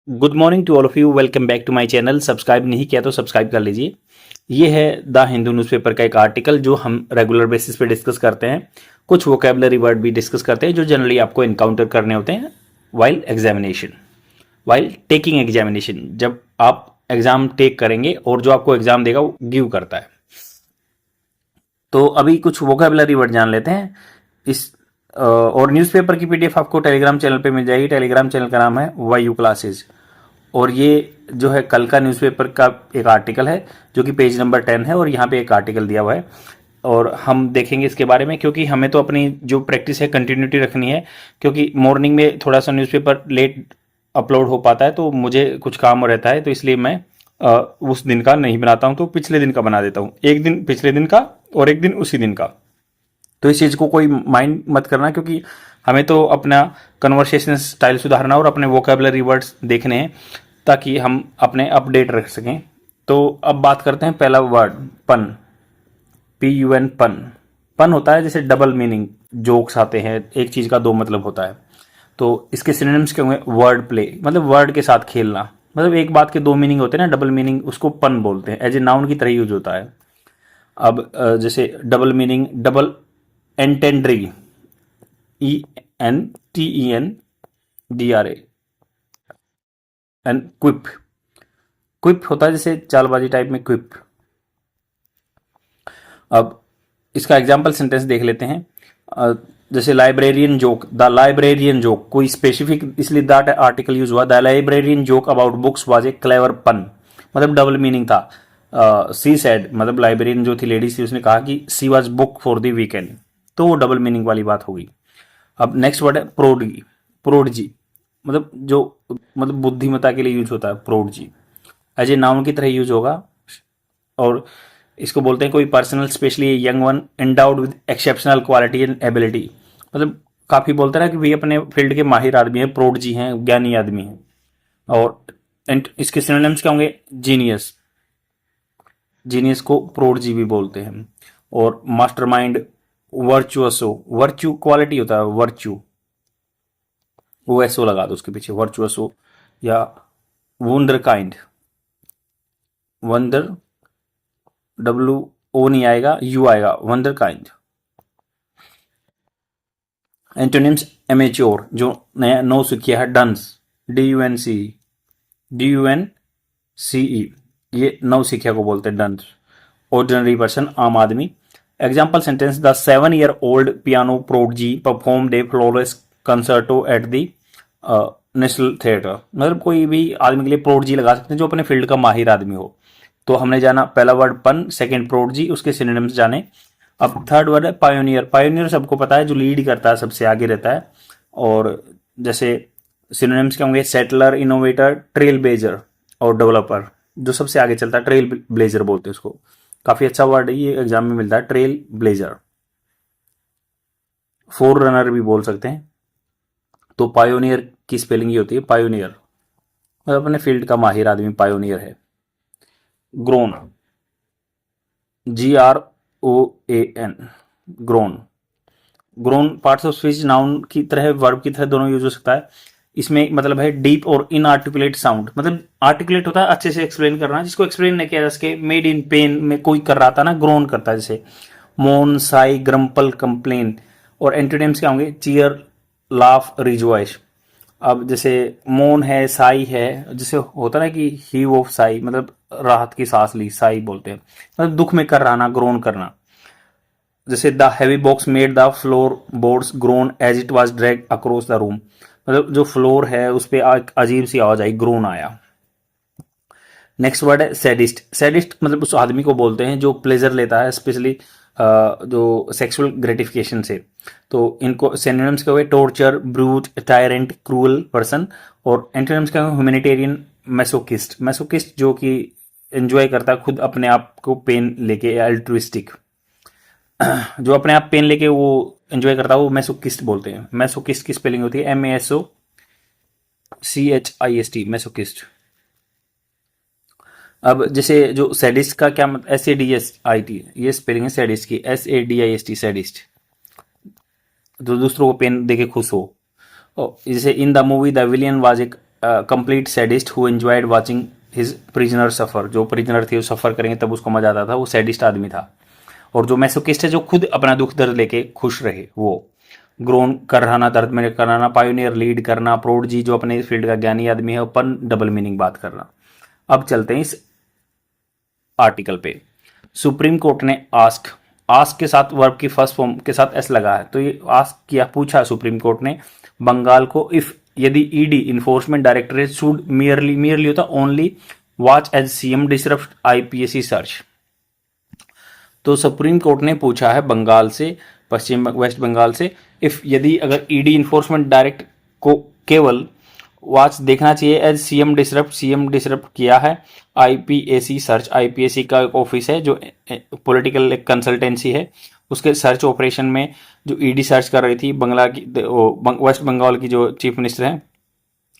Good morning to all of you. Welcome back to my channel. Subscribe नहीं किया तो subscribe कर लीजिए। ये है द हिंदू न्यूज़पेपर का एक आर्टिकल जो हम रेगुलर बेसिस पे डिस्कस करते हैं। कुछ वोकेबलरी वर्ड भी डिस्कस करते हैं जो जनरली आपको इनकाउंटर करने होते हैं while examination, while taking examination. जब आप एग्जाम टेक करेंगे और जो आपको एग्जाम देगा वो गिव करता है। तो अभी कुछ वोकेबलरी वर्ड जान लेते हैं इस और न्यूज़पेपर की पीडीएफ आपको टेलीग्राम चैनल पे मिल जाएगी। टेलीग्राम चैनल का नाम है वाई क्लासेज। और ये जो है कल का न्यूज़पेपर का एक आर्टिकल है जो कि पेज नंबर 10 है और यहाँ पे एक आर्टिकल दिया हुआ है और हम देखेंगे इसके बारे में, क्योंकि हमें तो अपनी जो प्रैक्टिस है कंटिन्यूटी रखनी है। क्योंकि मॉर्निंग में थोड़ा सा न्यूज़पेपर लेट अपलोड हो पाता है तो मुझे कुछ काम रहता है, तो इसलिए मैं उस दिन का नहीं बनाता हूँ, तो पिछले दिन का बना देता हूँ। एक दिन पिछले दिन का और एक दिन उसी दिन का। तो इस चीज़ को कोई माइंड मत करना, क्योंकि हमें तो अपना कन्वर्सेशन स्टाइल सुधारना और अपने वोकेबलरी वर्ड्स देखने हैं ताकि हम अपने अपडेट रख सकें। तो अब बात करते हैं पहला वर्ड, पन। PUN, पन। पन होता है जैसे डबल मीनिंग, जोक्स आते हैं, एक चीज़ का दो मतलब होता है। तो इसके सिनोनिम्स क्या होंगे? वर्ड प्ले, मतलब वर्ड के साथ खेलना। मतलब एक बात के दो मीनिंग होते हैं ना, डबल मीनिंग, उसको पन बोलते हैं। एज ए नाउन की तरह यूज होता है। अब जैसे double meaning, double entendre, ENTENDRA, and quip. Quip होता है जैसे चालबाजी टाइप में, क्विप। अब इसका एग्जाम्पल सेंटेंस देख लेते हैं। जैसे librarian joke, the librarian joke, कोई स्पेसिफिक इसलिए दैट आर्टिकल यूज हुआ। The librarian joke about books was a clever पन, मतलब डबल मीनिंग था। सी सेड, मतलब लाइब्रेरियन जो थी लेडीज थी, उसने कहा कि she was book for the weekend, तो वो डबल मीनिंग वाली बात होगी। अब नेक्स्ट वर्ड है प्रोडगी। प्रोडजी मतलब जो, मतलब बुद्धिमता के लिए यूज होता है प्रोडजी। एज ए नाउन की तरह यूज होगा। और इसको बोलते हैं कोई personal especially young one endowed with exceptional quality and ability. मतलब काफी बोलते हैं ना कि भाई अपने फील्ड के माहिर आदमी हैं, प्रोडजी हैं, ज्ञानी आदमी हैं। और इसके सिनोनिम्स क्या होंगे? जीनियस। जीनियस को प्रोडजी भी बोलते हैं। और मास्टरमाइंड, वर्चुअसो, वर्च्यू क्वालिटी होता है, वर्च्यू, वो एसओ लगा दो उसके पीछे, वर्चुअसो। या वंडर काइंड, वंडर, WO नहीं आएगा, U आएगा, वंडर काइंड। एंटोनिम्स, एमेच्योर, जो नया नो सीखिया है, डंस, DUNCE, DUNCE, ये नौ सीखिया को बोलते हैं, डंस। ऑर्डिनरी पर्सन, आम आदमी। Example sentence, the 7-year-old piano prodigy performed a flawless concerto at the national theatre. मतलब कोई भी आदमी के लिए प्रोडजी लगा सकते हैं जो अपने फील्ड का माहिर आदमी हो। तो हमने जाना पहला वर्ड पन, सेकंड प्रोडजी, उसके सिनोनिम्स जाने। अब थर्ड वर्ड है पायोनियर। पायोनियर सबको पता है, जो लीड करता है, सबसे आगे रहता है। और जैसे सिनोनिम्स क्या होंगे? सेटलर, इनोवेटर, ट्रेल ब्लेजर और डेवलपर। जो सबसे आगे चलता है ट्रेल ब्लेजर बोलते हैं उसको। काफी अच्छा वर्ड है, ये एग्जाम में मिलता है, ट्रेल ब्लेजर। फोर रनर भी बोल सकते हैं। तो पायोनियर की स्पेलिंग ये होती है, पायोनियर, मतलब अपने फील्ड का माहिर आदमी पायोनियर है। Grown, GROAN, grown. Grown parts of speech noun की तरह, वर्ब की तरह दोनों यूज हो सकता है। इसमें मतलब है डीप और इनआर्टिकुलेट साउंड, मतलब आर्टिकुलेट होता है अच्छे से एक्सप्लेन करना, जिसको एक्सप्लेन नहीं किया जा सके। मेड इन पेन में कोई कर रहा था ना, ग्रोन करता है, जैसे मोन, साई, ग्रम्पल, कंप्लेन। और एंटोनिम्स क्या होंगे? Cheer, laugh, rejoice. अब जैसे मोन है, साई है, जैसे होता है ना कि हीव ऑफ साई, मतलब राहत की सांस ली, साई बोलते हैं, मतलब दुख में कर रहा ना, ग्रोन करना। जैसे the heavy box made the floor boards groan as it was drag across the room, मतलब जो फ्लोर है उस पर अजीब सी आवाज आई, ग्रोन आया। नेक्स्ट वर्ड है सैडिस्ट। सैडिस्ट मतलब उस आदमी को बोलते हैं जो प्लेजर लेता है, स्पेशली जो सेक्सुअल ग्रेटिफिकेशन से। तो इनको सिनोनिम्स क्या हुए? Torture, brute, tyrant, cruel person. और एंटोनिम्स क्या हुए? ह्यूमैनिटेरियन, मैसोकिस्ट। मैसोकिस्ट जो कि एंजॉय करता है खुद अपने आप को पेन लेके, अल्ट्रुइस्टिक, जो अपने आप पेन लेके वो एंजॉय करता है, वो मैसोकिस्ट बोलते हैं। मैसोकिस्ट की स्पेलिंग होती है MASOCHIST, मैसोकिस्ट। अब जैसे जो सैडिस्ट का क्या मतलब? SADSIT, ये स्पेलिंग है सैडिस्ट की, SADIST, सैडिस्ट, जो दूसरों को पेन देके खुश हो। जैसे in the movie the villain was a complete sadist who enjoyed watching his prisoner suffer, जो प्रिजनर थे वो सफर करेंगे तब उसको मजा आता था, वो सैडिस्ट आदमी था। और जो मैसोकिस्ट है जो खुद अपना दुख दर्द लेके खुश रहे, वो ग्रोन कराना, दर्द में कराना, पायोनियर लीड करना, प्रोडजी जो अपने फील्ड का ज्ञानी आदमी है, अपन डबल मीनिंग बात करना। अब चलते हैं इस आर्टिकल पे। सुप्रीम कोर्ट ने आस्क के साथ वर्ब की फर्स्ट फॉर्म के साथ एस लगा है, तो ये आस्क किया, पूछा सुप्रीम कोर्ट ने बंगाल को, इफ यदि ED Enforcement Directorate should merely होता only watch as CM disrupt IPSC search. तो सुप्रीम कोर्ट ने पूछा है बंगाल से, पश्चिम वेस्ट बंगाल से, इफ यदि अगर ईडी इन्फोर्समेंट डायरेक्ट को केवल वॉच देखना चाहिए एज सीएम डिसरप्ट किया है आईपीएससी सर्च। आईपीएससी का एक ऑफिस है जो पॉलिटिकल एक कंसल्टेंसी है, उसके सर्च ऑपरेशन में जो ईडी सर्च कर रही थी बंगला की, वेस्ट बंगाल की जो चीफ मिनिस्टर हैं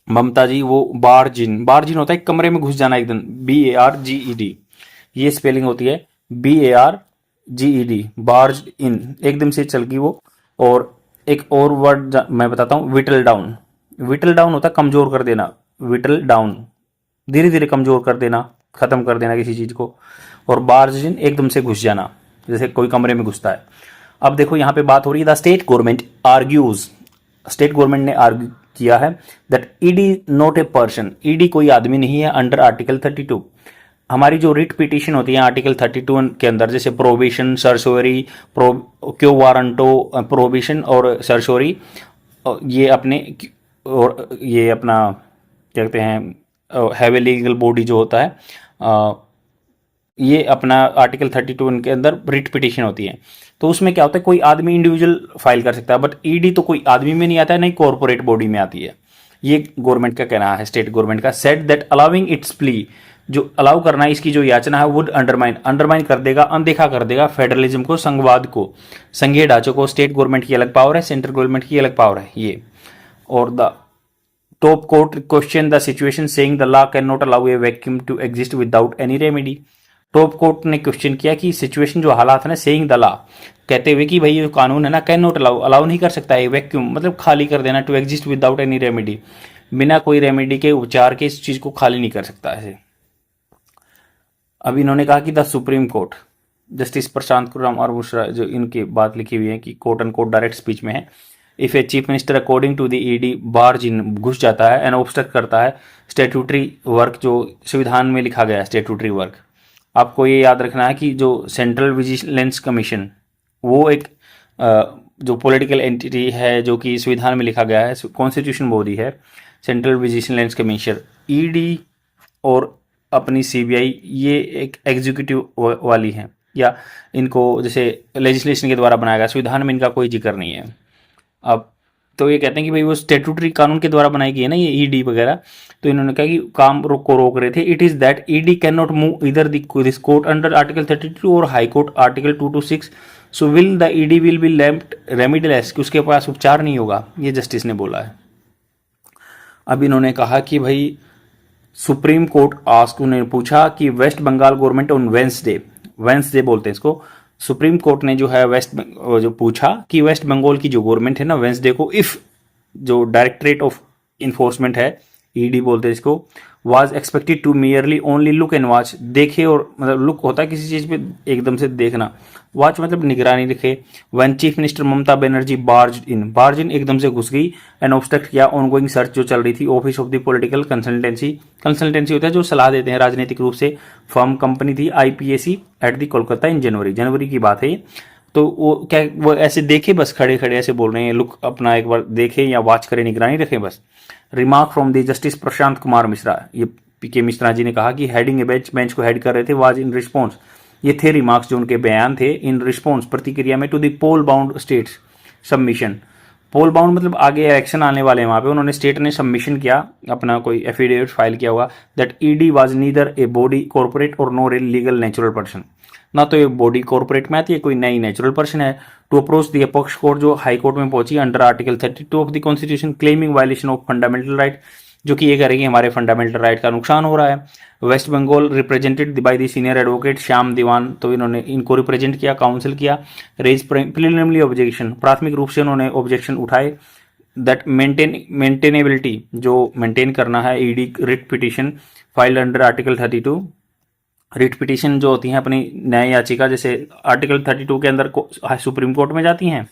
ममता जी, वो बार्जिन होता है कमरे में घुस जाना एकदम, BARGED, ये स्पेलिंग होती है BARGED, बार्ज इन, एकदम से चल गई वो। और एक और वर्ड मैं बताता हूँ, विटल डाउन होता है कमजोर कर देना, विटल डाउन धीरे धीरे कमजोर कर देना, खत्म कर देना किसी चीज को। और बार्ज इन एकदम से घुस जाना, जैसे कोई कमरे में घुसता है। अब देखो यहाँ पे बात हो रही है, द स्टेट गवर्नमेंट ने आर्ग्यू किया है that ED not a person, ED कोई आदमी नहीं है अंडर आर्टिकल 32। हमारी जो रिट पिटीशन होती है आर्टिकल 32 के अंदर, जैसे प्रोबिशन, सरसोरी, क्यो वारंटो, प्रोबिशन और सरसोरी, ये अपना क्या कहते हैं हैवी लीगल बॉडी जो होता है, ये अपना आर्टिकल 32 के अंदर रिट पिटीशन होती है। तो उसमें क्या होता है, कोई आदमी इंडिविजुअल फाइल कर सकता है, बट ईडी तो कोई आदमी में नहीं आता है, नहीं कॉर्पोरेट बॉडी में आती है। ये गवर्नमेंट का कहना है, स्टेट गवर्नमेंट का। Set that allowing it's plea, जो अलाउ करना है इसकी जो याचना है, वुड अंडरमाइन कर देगा, अनदेखा कर देगा फेडरलिज्म को, संघवाद को, संघीय ढांचों को। स्टेट गवर्नमेंट की अलग पावर है, सेंट्रल गवर्नमेंट की अलग पावर है ये। और the top court question the situation saying the law can not allow a vacuum to exist without any remedy. Top court ने क्वेश्चन किया कि सिचुएशन जो हालात है ना, सेइंग द लॉ कहते हुए कि भाई ये कानून है ना, कैन नॉट अलाउ नहीं कर सकता है, वैक्यूम मतलब खाली कर देना, to exist without any remedy, बिना कोई रेमेडी के, उपचार के इस चीज को खाली नहीं कर सकता है। अब इन्होंने कहा कि the supreme court, justice Prashant Kumar और बुशरा जो इनकी बात लिखी हुई है कि court and court direct speech में है, if a chief minister according to the ED barge in, घुस जाता है, एंड ऑब्स्ट्रक्ट करता है स्टेट्यूटरी वर्क, जो संविधान में लिखा गया है स्टेट्यूटरी वर्क। आपको ये याद रखना है कि जो सेंट्रल विजिलेंस कमीशन, वो एक जो पॉलिटिकल एंटिटी है जो कि संविधान में लिखा गया है, कॉन्स्टिट्यूशन बॉडी है सेंट्रल विजिलेंस कमीशन। ईडी और अपनी सीबीआई ये एक एग्जीक्यूटिव वाली है, या इनको जैसे लेजिस्लेशन के द्वारा बनाया गया, संविधान में इनका कोई जिक्र नहीं है। अब तो ये कहते हैं कि भाई वो स्टेट्यूटरी कानून के द्वारा बनाई गई है ना ये ईडी वगैरह, तो इन्होंने कहा कि काम को रोक रहे थे। It is that ED can not move either this court under article 32 और high court article 226, so will the ED will be left remediless, कि उसके पास उपचार नहीं होगा, ये जस्टिस ने बोला है। अब इन्होंने कहा कि भाई सुप्रीम कोर्ट आस्क, उन्होंने पूछा कि West Bengal government on Wednesday बोलते हैं इसको, सुप्रीम कोर्ट ने जो है जो पूछा कि वेस्ट बंगाल की जो गवर्नमेंट है ना, वेंसडे को, इफ जो डायरेक्टरेट ऑफ इन्फोर्समेंट है, ईडी बोलते हैं इसको, was expected to merely only look and watch, देखे और मतलब लुक होता है किसी चीज पे एकदम से देखना, वॉच मतलब निगरानी रखे। One chief minister Mamata Banerjee barge in एकदम से घुस गई, एंड ऑब्स्ट्रक्ट किया ऑनगोइंग सर्च जो चल रही थी, office of the political consultancy होता है जो सलाह देते हैं राजनीतिक रूप से, फर्म कंपनी थी IPSC at the Kolkata in जनवरी की बात है। तो वो ऐसे देखे बस, खड़े खड़े ऐसे बोल रहे हैं, लुक अपना एक बार देखें या वॉच करें, निगरानी रखें बस। Remark from the justice Prashant Kumar Mishra, ये पीके मिश्रा जी ने कहा कि हेडिंग ए बेंच को हेड कर रहे थे, वाज इन रिस्पॉन्स, ये थे रिमार्क्स जो उनके बयान थे, इन रिस्पॉन्स प्रतिक्रिया में, to the poll bound states submission. Poll bound मतलब आगे इलेक्शन आने वाले हैं वहां पे, उन्होंने स्टेट ने सबमिशन किया, अपना कोई एफिडेविट फाइल किया हुआ, that ED was neither a body corporate और nor a legal natural person, ना तो ये बॉडी कॉर्पोरेट में आती है, कोई नई नेचुरल पर्सन है। To approach the apex court, जो हाई कोर्ट में पहुंची under article 32 of the constitution, claiming violation of fundamental right, जो कि ये कह रही है हमारे फंडामेंटल राइट का नुकसान हो रहा है। West Bengal represented by the senior advocate Shyam Diwan, तो इन्होंने इनको रिप्रेजेंट किया, काउंसिल किया। रेज प्रिलिमिनरी ऑब्जेक्शन, प्राथमिक रूप से उन्होंने ऑब्जेक्शन उठाए दैट मेंटेनेबिलिटी, जो मेंटेन करना है ED writ petition filed under article 32। Writ petition जो होती हैं अपनी न्याय याचिका, जैसे आर्टिकल 32 के अंदर सुप्रीम कोर्ट में जाती हैं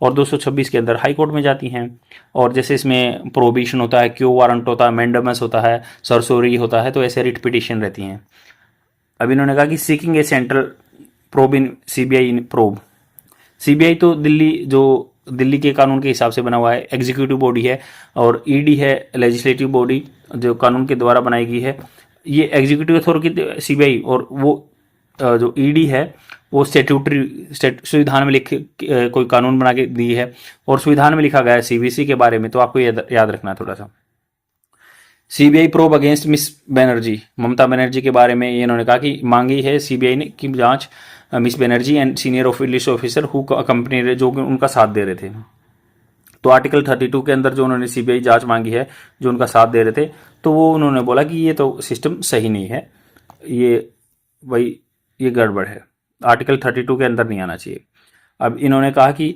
और 226 के अंदर हाई कोर्ट में जाती हैं। और जैसे इसमें प्रोहिबिशन होता है, क्यू वारंट होता है, मैंडेमस होता है, सरसोरी होता है, तो ऐसे रिट पिटिशन रहती हैं। अब इन्होंने कहा कि सीकिंग ए सेंट्रल प्रोब इन सीबीआई प्रोब। सीबीआई तो दिल्ली के कानून के हिसाब से बना हुआ है, एग्जीक्यूटिव बॉडी है, और ईडी है लेजिस्लेटिव बॉडी जो कानून के द्वारा बनाई गई है। ये एग्जीक्यूटिव अथॉरिटी सीबीआई, और वो जो ईडी है वो स्टेट्यूटरी संविधान में लिखे कोई कानून बना के दी है, और संविधान में लिखा गया है सीबीसी के बारे में, तो आपको याद रखना थोड़ा सा। CBI probe against miss Banerjee, Mamata Banerjee के बारे में इन्होंने कहा कि मांगी है सीबीआई ने की जांच miss Banerjee and senior police officer who company जो उनका साथ दे रहे थे। तो आर्टिकल 32 के अंदर जो उन्होंने सीबीआई जांच मांगी है जो उनका साथ दे रहे थे, तो वो उन्होंने बोला कि ये तो सिस्टम सही नहीं है, ये गड़बड़ है, आर्टिकल 32 के अंदर नहीं आना चाहिए। अब इन्होंने कहा कि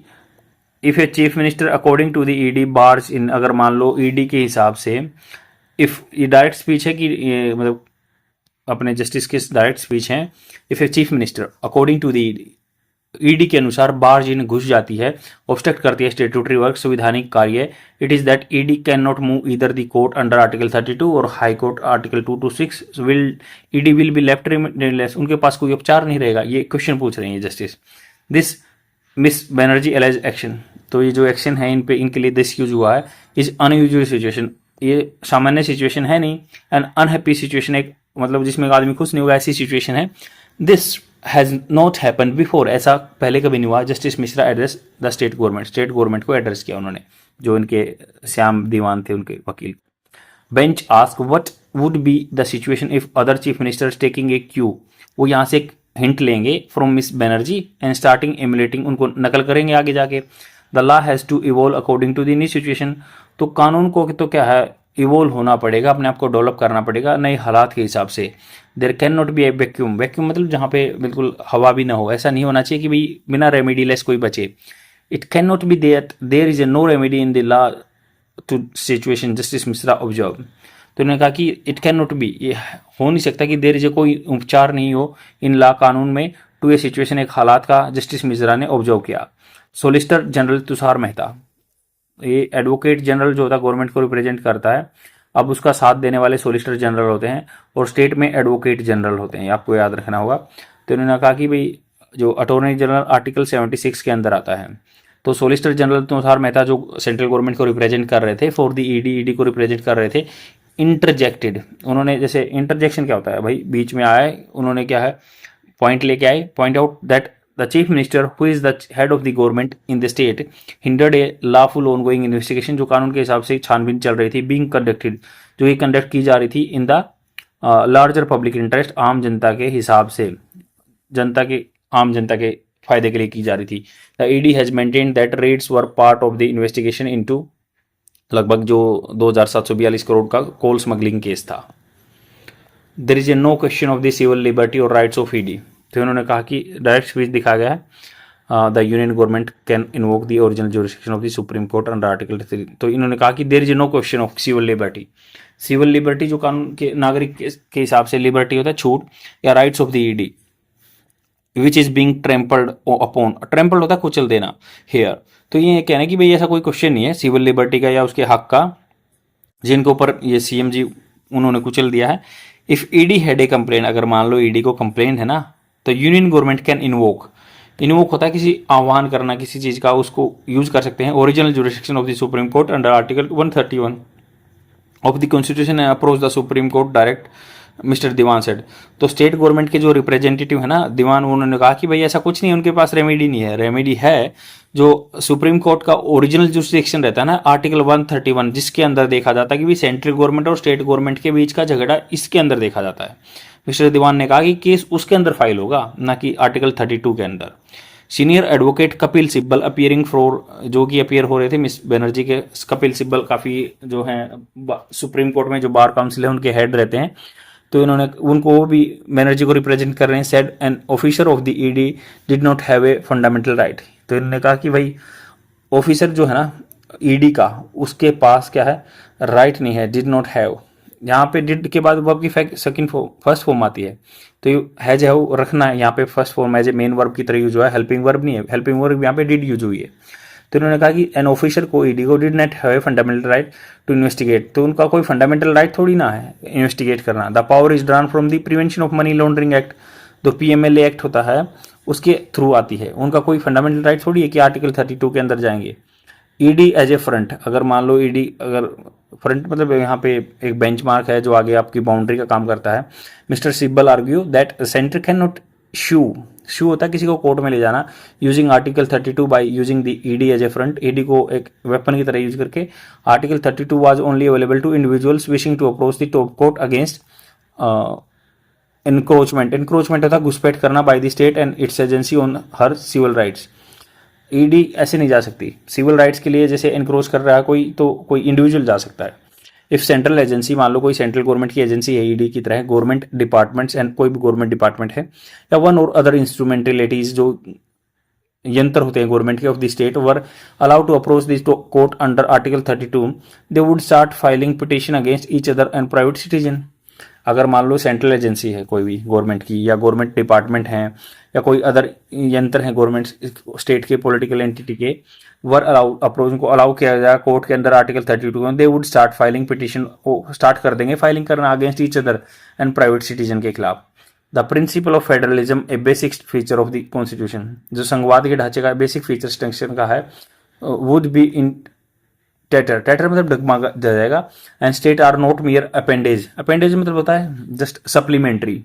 if a chief minister according to the ED bars in, अगर मान लो ईडी के हिसाब से, इफ ये डायरेक्ट स्पीच है कि मतलब अपने जस्टिस के डायरेक्ट स्पीच है, if a chief minister according to the ED के अनुसार बार्ज इन घुस जाती है, ऑब्स्ट्रक्ट करती है स्टेट्यूटरी वर्क, संवैधानिक कार्य, it is that ED can not move either the court under article 32 और high court article 226 will ED will be left remediless, उनके पास कोई उपचार नहीं रहेगा। ये क्वेश्चन पूछ रहे हैं justice. This miss Banerjee allies action, तो ये जो एक्शन है इनके लिए दिस यूज हुआ है, इज अनयूजुअल सिचुएशन, ये सामान्य सिचुएशन है नहीं, एंड अनहैप्पी सिचुएशन, एक मतलब जिसमें एक आदमी खुश नहीं होगा ऐसी सिचुएशन है। This has not happen before, ऐसा पहले कभी नहीं हुआ। Justice Mishra address the state government को एड्रेस किया उन्होंने, जो इनके श्याम दीवान थे उनके वकील। Bench ask what would be the situation if other chief ministers taking a cue, वो यहाँ से एक हिंट लेंगे from miss Banerjee and starting emulating, उनको नकल करेंगे आगे जाके। The law has to evolve according to the new situation, तो कानून को तो क्या है, इवॉल्व होना पड़ेगा, अपने आप को डेवलप करना पड़ेगा नए हालात के हिसाब से। There can not be a vacuum, vacuum मतलब जहाँ पे बिल्कुल हवा भी ना हो, ऐसा नहीं होना चाहिए कि भाई बिना रेमेडी लेस कोई बचे। It can not be there is a no remedy in the law to situation justice Mishra observe, तो उन्होंने कहा कि इट कैन नॉट बी, ये हो नहीं सकता कि देयर इज ए कोई उपचार नहीं हो इन लॉ कानून में टू ए सिचुएशन, एक हालात का जस्टिस मिश्रा ने ऑब्जर्व किया। सोलिसिटर जनरल तुषार मेहता, ये एडवोकेट जनरल जो होता है गवर्नमेंट को रिप्रेजेंट करता है, अब उसका साथ देने वाले सोलिसिटर जनरल होते हैं, और स्टेट में एडवोकेट जनरल होते हैं, आपको याद रखना होगा। तो उन्होंने कहा कि भाई जो अटॉर्नी जनरल आर्टिकल 76 के अंदर आता है, तो सोलिसिटर जनरल तुषार मेहता जो सेंट्रल गवर्नमेंट को रिप्रेजेंट कर रहे थे फॉर द ईडी को रिप्रेजेंट कर रहे थे, इंटरजेक्टेड, उन्होंने जैसे इंटरजेक्शन क्या होता है भाई, बीच में आए, उन्होंने क्या है पॉइंट लेके आए, point out that the chief minister who is the head of the government in the state hindered a lawful ongoing investigation, जो कानून के हिसाब से छानबीन चल रही थी, being conducted, जो ये कंडक्ट की जा रही थी in the larger public interest, आम जनता के हिसाब से, आम जनता के फायदे के लिए की जा रही थी। The ED has maintained that raids were part of the investigation into, लगभग जो 2742 करोड़ का कोल स्मगलिंग केस था। There is a no question of the civil liberty or rights of ED, तो उन्होंने कहा कि डायरेक्ट स्पीच दिखा गया है, the union government can invoke the original jurisdiction of the supreme court under article 3, तो इन्होंने कहा कि there is no question of civil liberty, civil liberty जो कानून के नागरिक के हिसाब से लिबर्टी होता है छूट या rights of the ED, which is being trampled upon, trampled होता है कुचल देना, हेयर, तो ये कहना है कि भाई ऐसा कोई क्वेश्चन नहीं है सिविल लिबर्टी का या उसके हक का, जिनके ऊपर ये सीएम जी उन्होंने कुचल दिया है। If ED had a complain, अगर मान लो ईडी को कंप्लेन है ना, तो यूनियन गवर्नमेंट कैन इन्वोक होता है किसी आह्वान करना किसी चीज का, उसको यूज कर सकते हैं original jurisdiction of the supreme court under article 131 of the constitution and approach the supreme court direct, mister Diwan said. तो स्टेट गवर्नमेंट के जो रिप्रेजेंटेटिव है ना दीवान, उन्होंने कहा कि भाई ऐसा कुछ नहीं है, उनके पास रेमेडी नहीं है, रेमेडी है जो सुप्रीम कोर्ट का ओरिजिनल जुरिस्डिक्शन रहता है ना आर्टिकल 131, जिसके अंदर देखा जाता है कि भाई सेंट्रल गवर्नमेंट और स्टेट गवर्नमेंट के बीच का झगड़ा इसके अंदर देखा जाता है। मिस्टर दीवान ने कहा कि केस उसके अंदर फाइल होगा, ना कि आर्टिकल 32 के अंदर। Senior advocate Kapil Sibal appearing for, जो कि अपियर हो रहे थे मिस बनर्जी के, कपिल सिब्बल काफ़ी जो हैं सुप्रीम कोर्ट में जो बार काउंसिल है उनके हेड रहते हैं, तो इन्होंने उनको भी बनर्जी को रिप्रेजेंट कर रहे हैं। Said an officer of the ED did not have a fundamental right, तो इन्होंने कहा कि भाई ऑफिसर जो है ना ईडी का, उसके पास क्या है, राइट नहीं है, डिड नॉट हैव। यहाँ पे डिड के बाद वर्ब की सेकंड फर्स्ट फॉर्म आती है, तो हैज हैव रखना है यहाँ पे first form as a main verb की तरह यूज हुआ है, हेल्पिंग वर्ब नहीं है, हेल्पिंग वर्ब यहाँ पे डिड यूज हुई है। तो इन्होंने कहा कि एन ऑफिसर को, ईडी को, did not have fundamental right to investigate, तो उनका कोई फंडामेंटल राइट थोड़ी ना है इन्वेस्टिगेट करना। The power is drawn from the prevention of money laundering act, जो पीएमएलए एक्ट होता है उसके थ्रू आती है, उनका कोई फंडामेंटल राइट थोड़ी है कि आर्टिकल 32 के अंदर जाएंगे। ईडी एज ए फ्रंट, अगर मान लो ईडी, अगर फ्रंट मतलब यहाँ पे एक बेंचमार्क है जो आगे आपकी बाउंड्री का काम करता है। Mister Sibal argue that centre can not sue होता है किसी को कोर्ट में ले जाना, using article 32 by using the ED as a front, ED को एक वेपन की तरह यूज करके। Article 32 was only available to individuals wishing to approach the top court against encroachment होता है घुसपैठ करना by the state and its agency on her civil rights. ED ऐसे नहीं जा सकती सिविल राइट्स के लिए, जैसे एनक्रोच कर रहा है कोई, तो कोई इंडिविजुअल जा सकता है। इफ सेंट्रल एजेंसी, मान लो कोई सेंट्रल गवर्नमेंट की एजेंसी है ईडी की तरह, गवर्नमेंट डिपार्टमेंट्स एंड कोई भी गवर्नमेंट डिपार्टमेंट है, या वन और अदर इंस्ट्रूमेंटलिटीज जो यंत्र होते हैं गवर्नमेंट के of the state, were allowed to approach this court under article 32, they would start filing petition against each other and private citizen. अगर मान लो सेंट्रल एजेंसी है कोई भी गवर्नमेंट की, या गवर्नमेंट डिपार्टमेंट है, या कोई अदर यंत्र है गवर्नमेंट स्टेट के पॉलिटिकल एंटिटी के, वर अलाउ अप्रोच को अलाउ किया जाए कोर्ट के अंदर आर्टिकल 32 में, दे वुड स्टार्ट फाइलिंग पिटिशन, को स्टार्ट कर देंगे फाइलिंग करना against each other and private citizen के खिलाफ। The principle of federalism A basic feature of the constitution, जो संघवाद के ढांचे का बेसिक फीचर स्ट्रक्चर का है, वुड बी इन टेटर मतलब डगमगा जाएगा। And state are not mere appendage, appendage मतलब होता है जस्ट सप्लीमेंट्री।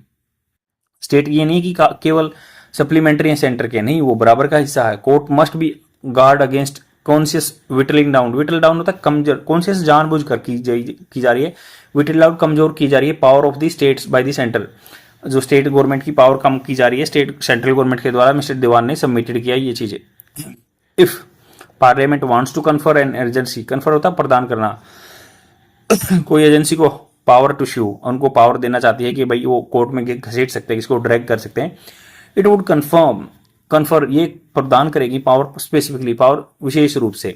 स्टेट ये नहीं कि केवल सप्लीमेंट्री है सेंटर के, नहीं, वो बराबर का हिस्सा है। Court must be guard against conscious whittling down, whittle down होता है कमजोर, कॉन्शियस जानबूझकर की जा रही है, विटल डाउन कमजोर की जा रही है power of the states by the centre, जो स्टेट गवर्नमेंट की पावर कम की जा रही है सेंट्रल गवर्नमेंट के द्वारा। मिस्टर दीवान ने सबमिटेड किया ये चीजें। If parliament wants to confer an agency, confer होता है प्रदान करना, कोई एजेंसी को पावर टू शू, उनको पावर देना चाहती है कि भाई वो कोर्ट में घसीट सकते हैं, इसको ड्रैग कर सकते हैं। इट वुड कन्फर ये प्रदान करेगी पावर, स्पेसिफिकली पावर विशेष रूप से।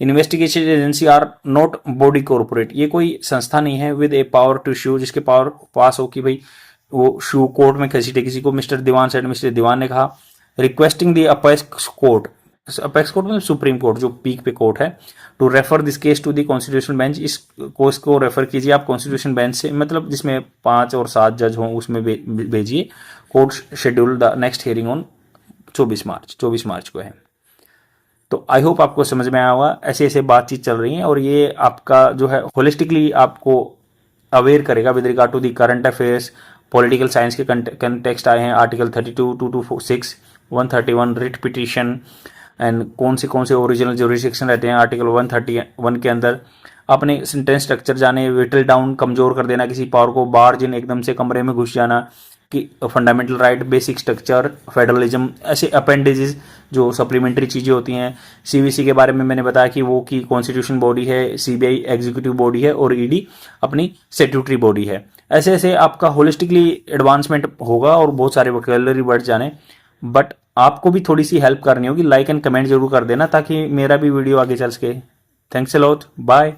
Investigation agency are not body corporate, ये कोई संस्था नहीं है with a power to sue, जिसके पावर पास हो कि भाई वो शू कोर्ट में घसीटे किसी को। Mister Diwan said, mister Diwan ने कहा, requesting the apex court, apex court मतलब सुप्रीम कोर्ट जो पीक पे कोर्ट है, to refer this case to the constitution bench, इस केस को रेफर कीजिए आप कॉन्स्टिट्यूशन बेंच से, मतलब जिसमें 5 और 7 जज हों उसमें भेजिए। Court schedule the next hearing on 24 मार्च को है। तो आई होप आपको समझ में आया होगा, ऐसे ऐसे बातचीत चल रही है, और ये आपका जो है होलिस्टिकली आपको अवेयर करेगा with regard to the current affairs. Political science के कंटेक्स्ट आए हैं, आर्टिकल 32, 226, 131 रिट पिटिशन, एंड कौन से ओरिजिनल ज्यूरिसडिक्शन रहते हैं आर्टिकल 131 के अंदर। अपने सेंटेंस स्ट्रक्चर जाने, विटल डाउन कमजोर कर देना किसी पावर को, बार्ज इन एकदम से कमरे में घुस जाना, कि fundamental right, basic structure, federalism, ऐसे अपेंडेजेस जो सप्लीमेंट्री चीज़ें होती हैं। सीवीसी के बारे में मैंने बताया कि वो की कॉन्स्टिट्यूशन बॉडी है, सीबीआई एग्जीक्यूटिव बॉडी है, और ईडी अपनी स्टैट्यूटरी बॉडी है। ऐसे ऐसे आपका होलिस्टिकली एडवांसमेंट होगा और बहुत सारे वोकैबुलरी वर्ड जाने। बट आपको भी थोड़ी सी हेल्प करनी होगी, लाइक एंड कमेंट जरूर कर देना ताकि मेरा भी वीडियो आगे चल सके। Thanks a lot, bye.